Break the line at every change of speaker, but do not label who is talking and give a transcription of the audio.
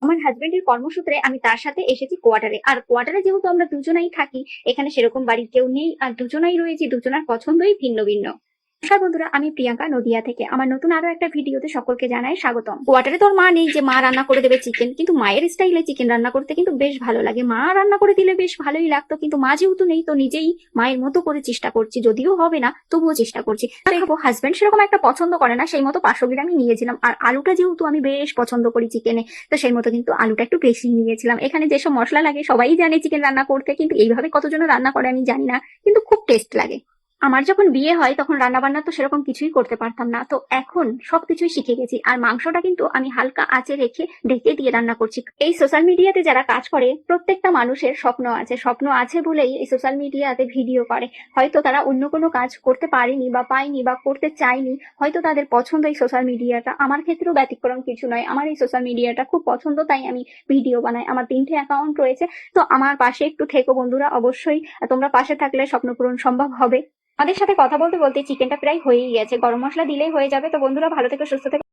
আমার হাজবেন্ডের কর্মসূত্রে আমি তার সাথে এসেছি কোয়ার্টারে। আর কোয়ার্টারে যেহেতু আমরা দুজনাই থাকি, এখানে সেরকম বাড়ির কেউ নেই, আর দুজনাই রয়েছি, দুজনার পছন্দই ভিন্ন ভিন্ন। নমস্কার বন্ধুরা, আমি প্রিয়াঙ্কা নদিয়া থেকে আমার নতুন আরো একটা ভিডিওতে সকলকে জানাই স্বাগতম। কোয়ার্টারে তোর মা নেই যে মা রান্না করে দেবে চিকেন, কিন্তু মায়ের স্টাইলে চিকেন রান্না করতে কিন্তু বেশ ভালো লাগে। মা রান্না করে দিলে বেশ ভালোই লাগতো, কিন্তু মা যেহেতু নেই তো নিজেই মায়ের মতো করে চেষ্টা করছি, যদিও হবে না তবুও চেষ্টা করছি। দেখাবো হাজবেন্ড সেরকম একটা পছন্দ করে না, সেই মতো 500 গ্রামই নিয়েছিলাম। আর আলুটা যেহেতু আমি বেশ পছন্দ করি চিকেনে, তো সেই মতো কিন্তু আলুটা একটু বেশি নিয়েছিলাম। এখানে যেসব মশলা লাগে সবাই জানে চিকেন রান্না করতে, কিন্তু এইভাবে কতজন রান্না করে আমি জানি না, কিন্তু খুব টেস্ট লাগে। আমার যখন বিয়ে হয় তখন রান্না বান্না তো সেরকম কিছুই করতে পারতাম না, তো এখন সবকিছুই শিখে গেছি। আর মাংসটা কিন্তু আমি হালকা আঁচে রেখে ঢেকে দিয়ে রান্না করছি। এই সোশ্যাল মিডিয়াতে যারা কাজ করে প্রত্যেকটা মানুষের স্বপ্ন আছে বলেই এই সোশ্যাল মিডিয়াতে ভিডিও করে। হয়তো তারা অন্য কোনো কাজ করতে পারেনি বা পায়নি বা করতে চায়নি, হয়তো তাদের পছন্দ এই সোশ্যাল মিডিয়াটা। আমার ক্ষেত্রেও ব্যতিক্রম কিছু নয়, আমার এই সোশ্যাল মিডিয়াটা খুব পছন্দ, তাই আমি ভিডিও বানাই। আমার 3টে অ্যাকাউন্ট রয়েছে, তো আমার পাশে একটু থেকো বন্ধুরা, অবশ্যই তোমরা পাশে থাকলে স্বপ্ন পূরণ সম্ভব হবে। আমাদের সাথে কথা বলতে বলতে চিকেনটা প্রায় হয়েই গেছে, গরম মশলা দিলেই হয়ে যাবে। তো বন্ধুরা ভালো থেকো, সুস্থ থেকো।